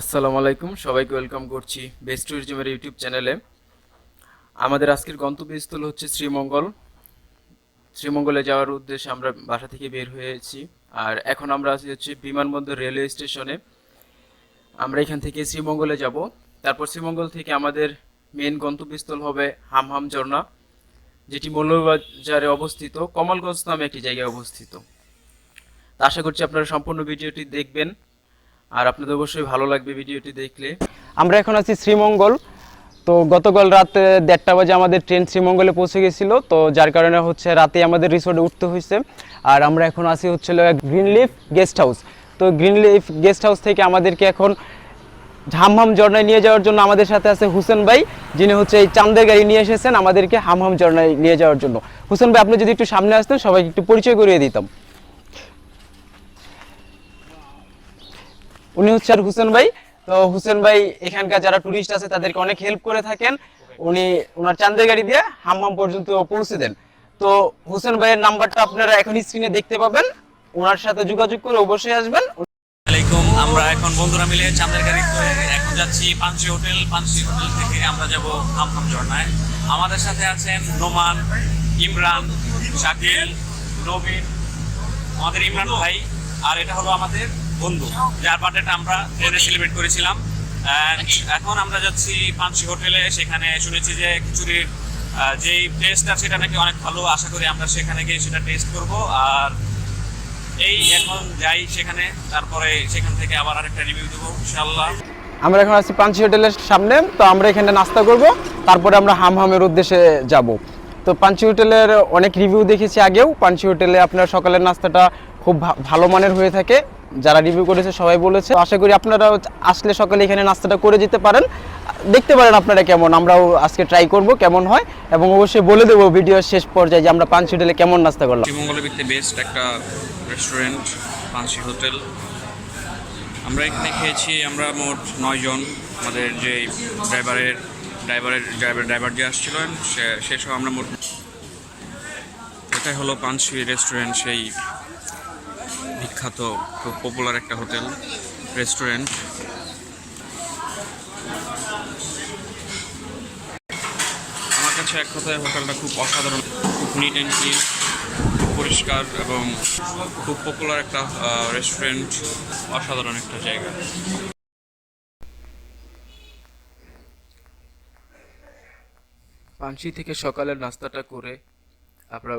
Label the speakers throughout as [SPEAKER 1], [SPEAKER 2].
[SPEAKER 1] আসসালামু আলাইকুম, সবাইকে ওয়েলকাম করছি বেস্ট ট্যুরিজমের ইউটিউব চ্যানেলে। আমাদের আজকের গন্তব্যস্থল হচ্ছে শ্রীমঙ্গল। শ্রীমঙ্গলে যাওয়ার উদ্দেশ্যে আমরা বাসা থেকে বের হয়েছি। আর এখন আমরা আছি হচ্ছে বিমানবন্দর রেলওয়ে স্টেশনে। আমরা এখান থেকে শ্রীমঙ্গলে যাব। তারপর শ্রীমঙ্গল থেকে আমাদের মেন গন্তব্যস্থল হবে হামহাম ঝর্ণা, যেটি মৌলভীবাজারে অবস্থিত, কমলগঞ্জ নামে একটি জায়গায় অবস্থিত। তা আশা করছি আপনারা সম্পূর্ণ ভিডিওটি দেখবেন, আর আপনাদের অবশ্যই ভালো লাগবে ভিডিওটি দেখলে।
[SPEAKER 2] আমরা এখন আছি শ্রীমঙ্গল। তো গতকাল রাত 1:30 বাজে আমাদের ট্রেন শ্রীমঙ্গলে পৌঁছে গেছিল, তো যার কারণে হচ্ছে রাতে আমাদের রিসোর্টে উঠতে হয়েছে। আর আমরা এখন আসি হচ্ছিল গ্রিনলিফ গেস্ট হাউস। তো গ্রিনলিফ গেস্ট হাউস থেকে আমাদেরকে এখন হামহাম ঝর্ণায় নিয়ে যাওয়ার জন্য আমাদের সাথে আছে হুসেন ভাই, যিনি হচ্ছে এই চাঁদের গাড়ি নিয়ে এসেছেন আমাদেরকে হামহাম ঝর্ণায় নিয়ে যাওয়ার জন্য। হুসেন ভাই, আপনি যদি একটু সামনে আসতেন সবাইকে একটু পরিচয় করিয়ে দিতাম। উনি হচ্ছে আর হুসেন ভাই। তো হুসেন ভাই এখানকার যারা টুরিস্ট আছে তাদেরকে অনেক হেল্প করে থাকেন। উনি ওনার চাঁদের গাড়ি দিয়ে হাম্মাম পর্যন্ত পৌঁছে দেন। তো হুসেন ভাইয়ের নাম্বারটা আপনারা এখন স্ক্রিনে দেখতে পাবেন, ওনার সাথে যোগাযোগ করে অবশ্যই আসবেন।
[SPEAKER 3] আলাইকুম, আমরা এখন বন্ধুরা মিলে চাঁদের গাড়িতে এখন যাচ্ছি পানসি হোটেল। পানসি হোটেল থেকে আমরা যাব হামহাম ঝর্ণায়। আমাদের সাথে আছেন নোমান, ইমরান, শাকিল, নবীন, আমাদের ইমরান ভাই। আর এটা হলো আমাদের বন্ধু, যার বার্থডেটা আমরা ট্রেনে সেলিব্রেট করেছিলাম। এখন আমরা যাচ্ছি পানসি হোটেলে। সেখানে শুনেছি যে খিচুড়ির যেই টেস্টটা সেটা নাকি অনেক ভালো। আশা করি আমরা সেখানে গিয়ে সেটা টেস্ট করব। আর এই এখন যাই সেখানে, তারপরে সেখান থেকে আবার আরেকটা রিভিউ দেবো ইনশাআল্লাহ।
[SPEAKER 2] আমরা এখন আছি পানসি হোটেলের সামনে। তো আমরা এখানে নাস্তা করব, তারপরে আমরা হামহামের উদ্দেশ্যে যাব। তো পানসি হোটেলের অনেক রিভিউ দেখেছি আগেও। পানসি হোটেলে আপনার সকালের নাস্তাটা খুব ভালো মানের হয়ে থাকে, যারা রিভিউ করেছে সবাই বলেছে। আশা করি আপনারা আসলে সকালে এখানে নাস্তাটা করে যেতে পারেন, দেখতে পারেন আপনারা কেমন। আমরাও আজকে ট্রাই করব কেমন হয়, এবং অবশ্যই বলে দেবো ভিডিওর শেষ পর্যায়ে যে আমরা পানসি হোটেলে কেমন নাস্তা করলাম।
[SPEAKER 3] শ্রীমঙ্গলের ভিত্তিতে বেস্ট একটা রেস্টুরেন্ট পানসি হোটেল। আমরা এখানে খেয়েছি, আমরা মোট 9 জন। আমাদের যে ড্রাইভার যে আসছিলেন সে সহ আমরা মোট। এটাই হলো পানসি রেস্টুরেন্ট, সেই বিখ্যাত খুব পপুলার একটা হোটেল রেস্টুরেন্ট। আমার কাছে এক কথায় হোটেলটা খুব অসাধারণ, খুব নিট অ্যান্ড ক্লিন, পরিষ্কার এবং খুব পপুলার একটা রেস্টুরেন্ট, অসাধারণ একটা জায়গা।
[SPEAKER 1] পানসি থেকে সকালের নাস্তাটা করে আমরা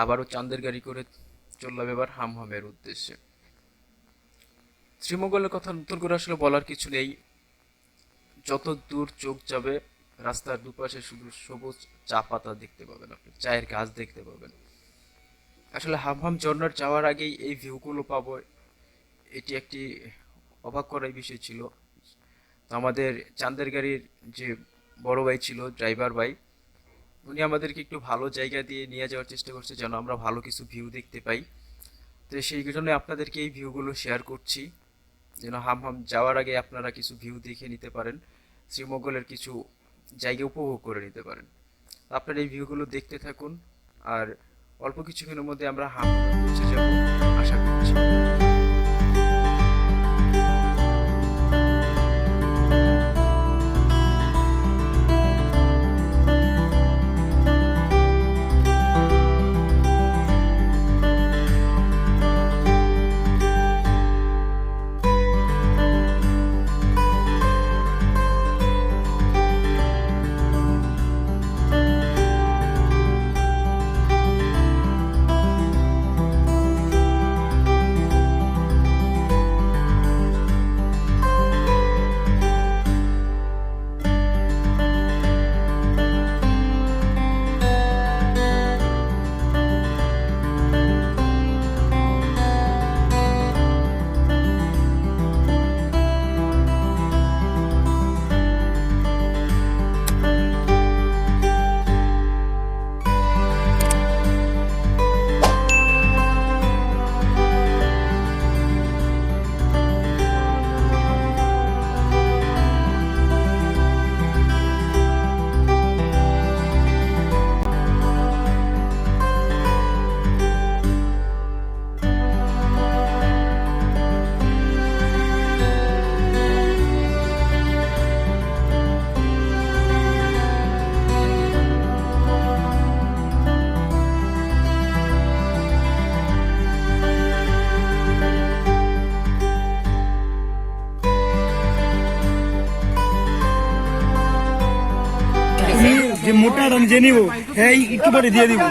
[SPEAKER 1] আবারও চাঁদের গাড়ি করে চললাম এবার হামহামের উদ্দেশ্যে। শ্রীমঙ্গলের কথা নতুন করে আসলে বলার কিছু নেই। যত দূর চোখ যাবে রাস্তার দুপাশে শুধু সবুজ চা পাতা দেখতে পাবেন, আপনি চায়ের গাছ দেখতে পাবেন। আসলে হামহাম ঝর্ণার যাওয়ার আগেই এই ভিউগুলো পাবো, এটি একটি অবাক করার বিষয় ছিল। তো আমাদের চাঁদের গাড়ির যে বড় ভাই ছিল, ড্রাইভার ভাই, উনি আমাদেরকে একটু ভালো জায়গা দিয়ে নিয়ে যাওয়ার চেষ্টা করছে যেন আমরা ভালো কিছু ভিউ দেখতে পাই। তো সেই জন্য আপনাদেরকে এই ভিউগুলো শেয়ার করছি, যেন হামহাম যাওয়ার আগে আপনারা কিছু ভিউ দেখে নিতে পারেন, শ্রীমঙ্গলের কিছু জায়গা উপভোগ করে নিতে পারেন। আপনারা এই ভিউগুলো দেখতে থাকুন, আর অল্প কিছুক্ষণের মধ্যে আমরা হামহামে পৌঁছে যাব আশা করছি।
[SPEAKER 4] টাকাটা নিজে নিব হ্যাঁ একটু পরে দিয়ে দিব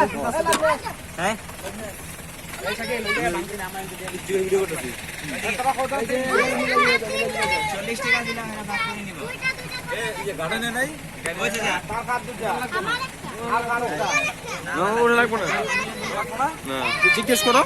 [SPEAKER 4] জিজ্ঞেস করো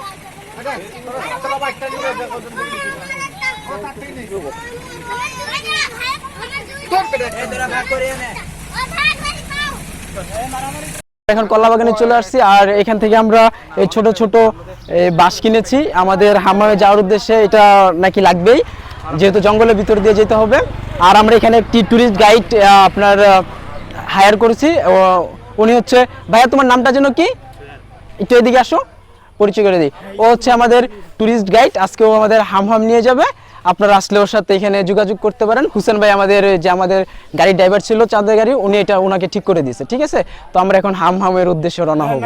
[SPEAKER 2] এখন কলা বাগানে চলে আসছি আর এখান থেকে আমরা এই ছোট ছোট বাঁশ কিনেছি আমাদের হামামে যাওয়ার উদ্দেশ্যে। এটা নাকি লাগবেই যেহেতু জঙ্গলের ভিতর দিয়ে যেতে হবে। আর আমরা এখানে একটি ট্যুরিস্ট গাইড আপনার হায়ার করেছি। উনি হচ্ছে, ভাইয়া তোমার নামটা যেন কি, একটু এদিকে আসো, পরিচয় করে দিই। ও হচ্ছে আমাদের ট্যুরিস্ট গাইড, আজকে ও আমাদের হামহাম নিয়ে যাবে। আপনারা আসলে ওর সাথে এখানে যোগাযোগ করতে পারেন। হুসেন ভাই আমাদের গাড়ির ড্রাইভার ছিল, চাঁদের গাড়ি, উনি এটা ওনাকে ঠিক করে দিয়েছে। ঠিক আছে, তো আমরা এখন হামহামের উদ্দেশ্যে রওনা হব।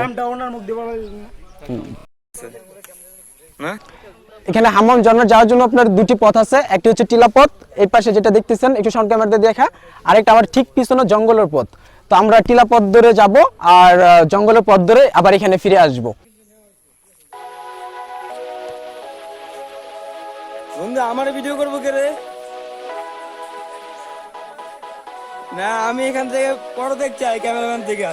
[SPEAKER 2] এখানে হামহাম ঝর্ণা যাওয়ার জন্য আপনার দুটি পথ আছে। একটি হচ্ছে টিলা পথ, এই পাশে যেটা দেখতেছেন একটু সাউন্ড ক্যামেরাতে দেখা, আরেকটা আমার ঠিক পিছনে জঙ্গলের পথ। তো আমরা টিলা পথ ধরে যাব আর জঙ্গলের পথ ধরে আবার এখানে ফিরে আসব।
[SPEAKER 4] বন্ধু আমার ভিডিও করবো কে রে? না আমি এখান থেকে পরে দেখতে চাই ক্যামেরাম্যান থেকে।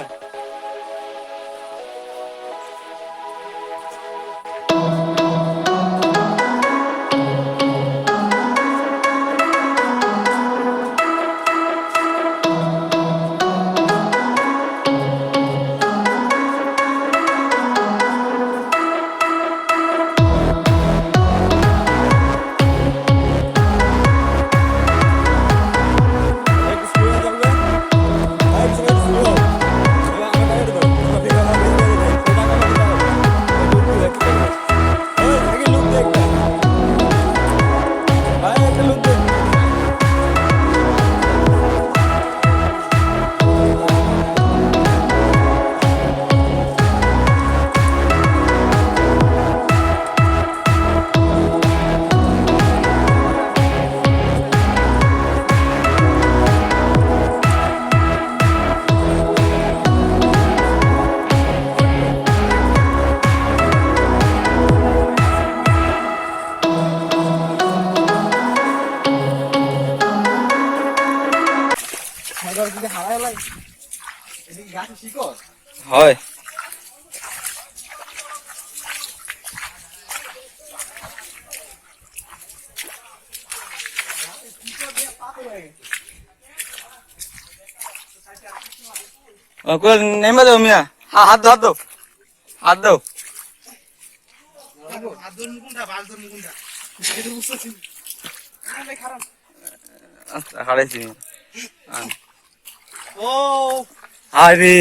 [SPEAKER 5] হয় নেমে দাও মিয়া, হাত দাও, হাত দাও, হারাইছি। আরে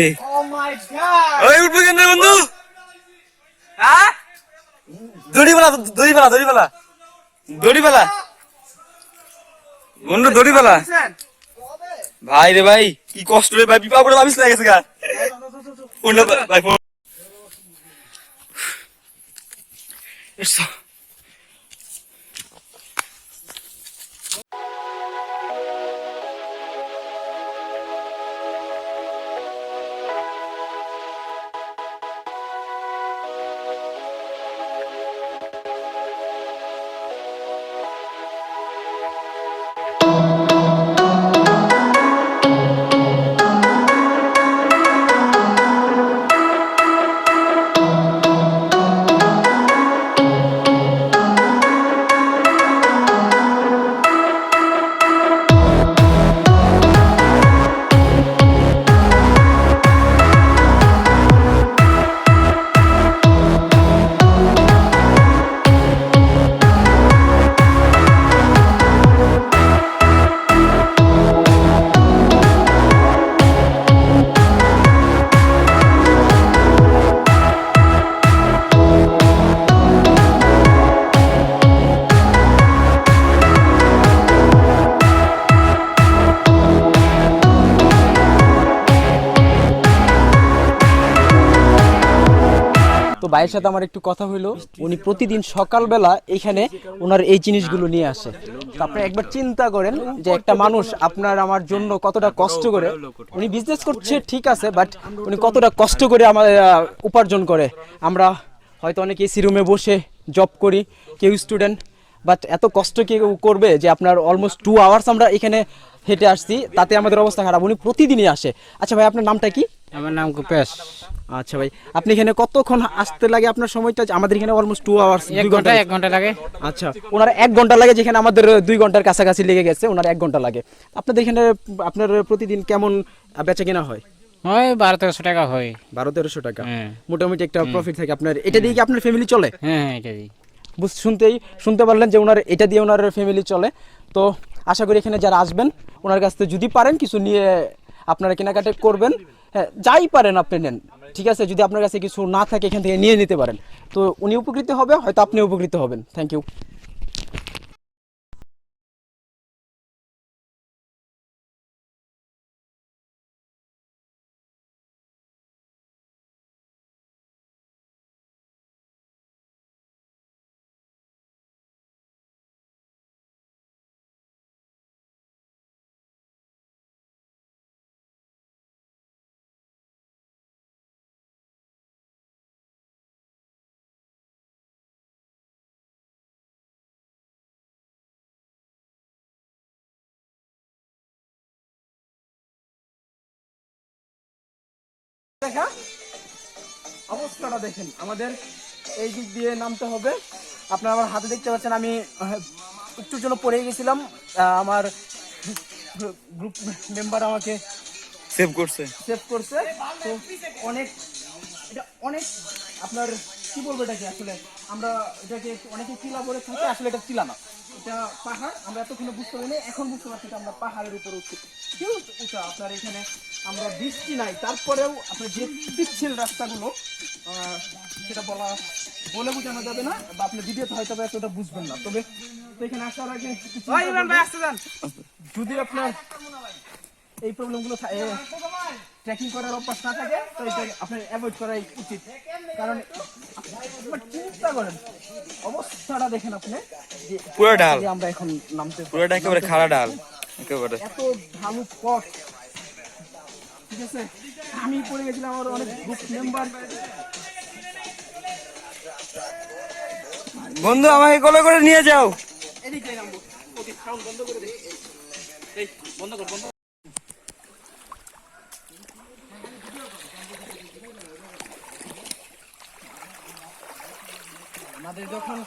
[SPEAKER 5] ওই উঠবে কেন বন্ধু? হ্যাঁ দড়িবেলা বন্ধু, দড়িবেলা ভাই রে ভাই, কি কষ্ট রে ভাই, বিপা করে ভাবিস না গেছে গা ভাই।
[SPEAKER 2] তো ভাইয়ের সাথে আমার একটু কথা হইলো, উনি প্রতিদিন সকালবেলা এখানে ওনার এই জিনিসগুলো নিয়ে আসে। তো আপনি একবার চিন্তা করেন যে একটা মানুষ আপনার আমার জন্য কতটা কষ্ট করে, উনি বিজনেস করছে ঠিক আছে, বাট উনি কতটা কষ্ট করে আমার উপার্জন করে। আমরা হয়তো অনেকে এসি রুমে বসে জব করি, কেউ স্টুডেন্ট, বাট এত কষ্ট কেউ করবে যে আপনার অলমোস্ট 2 আওয়ার্স আমরা এখানে হেঁটে আসছি, তাতে আমাদের অবস্থা খারাপ। উনি প্রতিদিনই আসে। আচ্ছা ভাই, আপনার নামটা কি?
[SPEAKER 6] আমার নাম কুপেশ।
[SPEAKER 2] আচ্ছা ভাই, আপনি এখানে কতক্ষণ আসতে লাগে আপনার সময়টা? আমাদের এখানে অলমোস্ট 2 আওয়ার্স,
[SPEAKER 6] 1 ঘন্টা লাগে।
[SPEAKER 2] আচ্ছা, ওনার 1 ঘন্টা লাগে, যেখানে আমাদের 2 ঘন্টার কাছাকাছি লেগে গেছে, ওনার 1 ঘন্টা লাগে। আপনাদের এখানে আপনার প্রতিদিন কেমন বেচা কেনা হয়?
[SPEAKER 6] হয় 1200-1300 টাকা হয়।
[SPEAKER 2] 1200-1300 টাকা
[SPEAKER 6] হ্যাঁ।
[SPEAKER 2] মোটামুটি একটা প্রফিট থাকে আপনার। এটা দিয়ে কি আপনার ফ্যামিলি চলে?
[SPEAKER 6] হ্যাঁ, এটা দিই।
[SPEAKER 2] শুনতে পারলেন যে ওনার এটা দিয়ে ওনার ফ্যামিলি চলে। তো আশা করি এখানে যারা আসবেন ওনার কাছ থেকে যদি পারেন কিছু নিয়ে আপনারা কেনাকাটা করবেন। হ্যাঁ, যাই পারেন আপনি নেন, ঠিক আছে? যদি আপনার কাছে কিছু না থাকে এখান থেকে নিয়ে নিতে পারেন। তো উনি উপকৃত হবে, হয়তো আপনি উপকৃত হবেন। Thank you. দেখা অবস্থাটা দেখেন, আমাদের এই দিক দিয়ে নামতে হবে। আপনারা আমার হাতে দেখতে পাচ্ছেন, আমি একটুর জন্য পড়ে গেছিলাম। আমার গ্রুপ মেম্বার আমাকে
[SPEAKER 5] সেভ করছে।
[SPEAKER 2] তো অনেক, এটা অনেক আপনার কি বলবো এটাকে, আসলে আমরা এটাকে অনেকে টিলা বলে থাকে, আসলে এটা টিলা না, এটা পাহাড়। আমরা এতক্ষণ বুঝতে পারিনি, এখন বুঝতে পারছি যে আমরা পাহাড়ের উপর উঠছি। কেউ উঠা আপনার এখানে আমরা বৃষ্টি নাই, তারপরেও আপনার যে পিচ্ছিল রাস্তাগুলো, সেটা বলে বোঝানো যাবে না, বা আপনার ভিডিওতে হয়তো এতটা বুঝবেন না। তবে তো এখানে আসার আগে যদি আপনার এই প্রবলেমগুলো ট্রেকিং করার অভ্যাস না থাকে, তো এটা আপনার অ্যাভয়েড করাই উচিত। কারণ আপনার চিন্তা করেন, অবস্থাটা দেখেন আপনি, যে
[SPEAKER 5] পুরো ঢাল,
[SPEAKER 2] যে আমরা এখন নামতে,
[SPEAKER 5] পুরোটা একেবারে খাড়া ঢাল, একেবারে
[SPEAKER 2] এত ঢালু পথ, ঠিক আছে? আমি পড়ে গেছিলাম, আমার অনেক গ্রুপ মেম্বার।
[SPEAKER 5] বন্ধু আমাকে কোলে করে নিয়ে যাও।
[SPEAKER 2] এদিকে নামবো, ওকে সাউন্ড বন্ধ করে দে, এই বন্ধ কর, বন্ধ। আমাদের যখন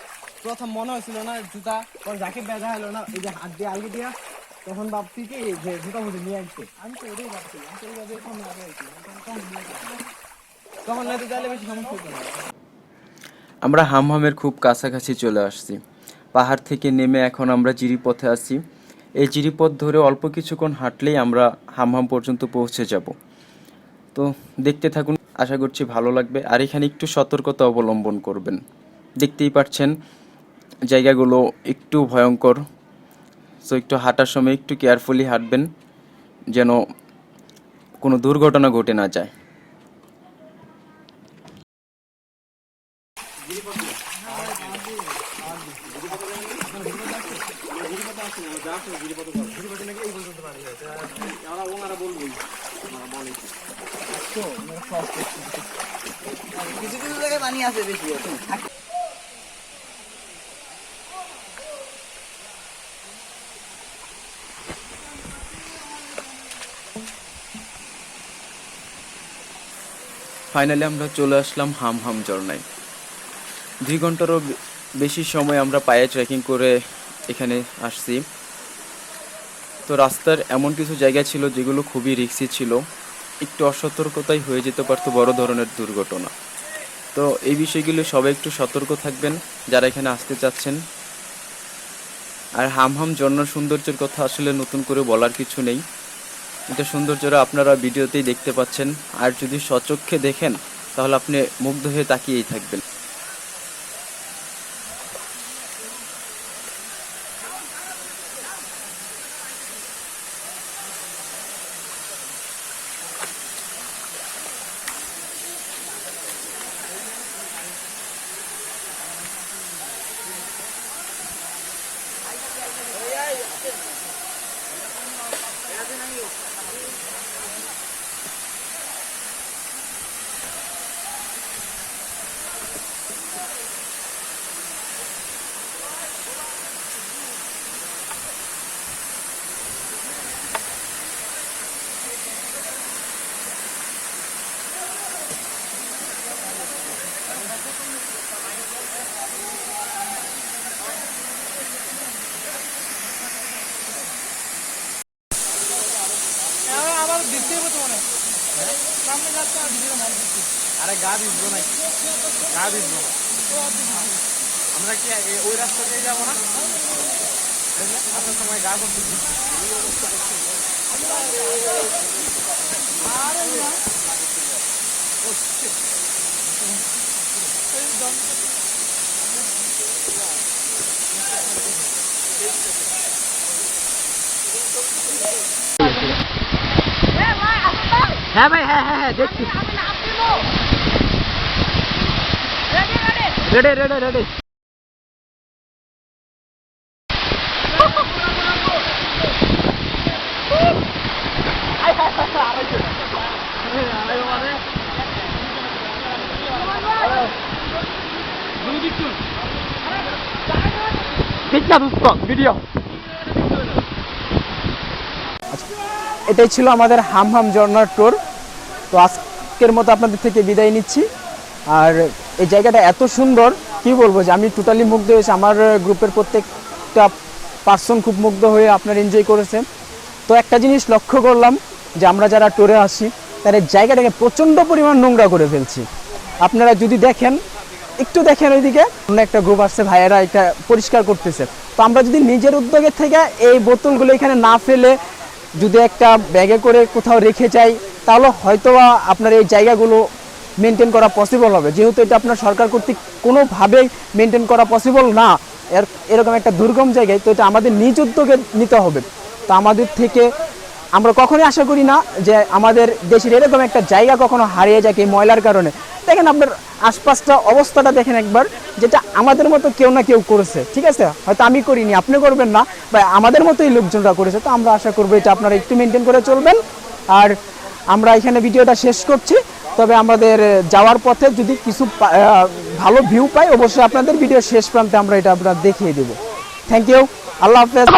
[SPEAKER 2] প্রথম মনে হয়েছিল না জুতা, পর যাকে বেজা হলো না, এই যে হাত দিয়ে আলগি দিয়া, তখন ভাবছি কি যে জুতা মুজে নিয়ে আসছে। আমি তো ওটাই ভাবছি, তখন নিতে চাইলে বেশি সমস্যা হতো না।
[SPEAKER 1] আমরা হামহামের খুব কাছাকাছি চলে আসছি। পাহাড় থেকে নেমে এখন আমরা জিরিপথে আছি। এই জিরিপথ ধরে অল্প কিছুক্ষণ হাঁটলেই আমরা হামহাম পর্যন্ত পৌঁছে যাব। তো দেখতে থাকুন, আশা করছি ভালো লাগবে। আর এখানে একটু সতর্কতা অবলম্বন করবেন। দেখতেই পাচ্ছেন জায়গাগুলো একটু ভয়ঙ্কর, সো একটু হাঁটার সময় একটু কেয়ারফুলি হাঁটবেন, যেন কোনো দুর্ঘটনা ঘটে না যায়।
[SPEAKER 4] কিছু কিছু জায়গায় পানি আছে বেশি।
[SPEAKER 1] ফাইনালি আমরা চলে আসলাম হামহাম ঝর্ণায়। 2 ঘন্টারও বেশি সময় আমরা পায়ে ট্রেকিং করে এখানে আসছি। তো রাস্তার এমন কিছু জায়গা ছিল যেগুলো খুবই রিস্কি ছিল, একটু অসতর্কতাই হয়ে যেতে পারতো বড় ধরনের দুর্ঘটনা। তো এই বিষয়গুলো সবাই একটু সতর্ক থাকবেন যারা এখানে আসতে চাচ্ছেন। আর হামহাম ঝর্ণার সৌন্দর্যের কথা আসলে নতুন করে বলার কিছু নেই, এটা সৌন্দর্যরা আপনারা ভিডিওতেই দেখতে পাচ্ছেন। আর যদি সচক্ষে দেখেন তাহলে আপনি মুগ্ধ হয়ে তাকিয়েই থাকবেন।
[SPEAKER 2] আরে গা ভিজবো নাকি? গা ভিজবো না। আমরা কি ওই রাস্তা দিয়ে যাবো না? আপনার সময় গা করতে হ্যাঁ ভাই, হ্যাঁ হ্যাঁ হ্যাঁ দেখছি। Ready ready ready. ভিডিও এটাই ছিল আমাদের হামহাম ঝর্ণার ট্যুর। তো আজকের মতো আপনাদের থেকে বিদায় নিচ্ছি। আর এই জায়গাটা এত সুন্দর, কি বলবো, যে আমি টোটালি মুগ্ধ হয়েছি। আমার গ্রুপের প্রত্যেকটা পার্সন খুব মুগ্ধ হয়ে আপনার এনজয় করেছেন। তো একটা জিনিস লক্ষ্য করলাম যে আমরা যারা ট্যুরে আসি তারা জায়গাটাকে প্রচণ্ড পরিমাণ নোংরা করে ফেলছি। আপনারা যদি দেখেন, একটু দেখেন ওইদিকে অন্য একটা গ্রুপ আসছে, ভাইয়েরা এটা পরিষ্কার করতেছে। তো আমরা যদি নিজের উদ্যোগের থেকে এই বোতলগুলো এখানে না ফেলে যদি একটা ব্যাগে করে কোথাও রেখে যাই, তাহলে হয়তো আপনার এই জায়গাগুলো মেনটেন করা পসিবল হবে। যেহেতু এটা আপনার সরকার কর্তৃক কোনোভাবেই মেনটেন করা পসিবল না এরকম একটা দুর্গম জায়গায়, তো এটা আমাদের নিজ উদ্যোগে নিতে হবে। তো আমাদের থেকে আমরা কখনোই আশা করি না যে আমাদের দেশের এরকম একটা জায়গা কখনো হারিয়ে যায় এই ময়লার কারণে। দেখেন আপনার আশপাশটা অবস্থাটা দেখেন একবার, যেটা আমাদের মতো কেউ না কেউ করেছে, ঠিক আছে? হয়তো আমি করিনি, আপনি করবেন না, বা আমাদের মতোই লোকজনরা করেছে। তো আমরা আশা করবো এটা আপনারা একটু মেনটেন করে চলবেন। আর আমরা এখানে ভিডিওটা শেষ করছি। তবে আমাদের যাওয়ার পথে যদি কিছু ভালো ভিউ পাই, অবশ্যই আপনাদের ভিডিও শেষ প্রান্তে আমরা এটা আপনারা দেখিয়ে দেবো। থ্যাংক ইউ, আল্লাহ হাফেজ।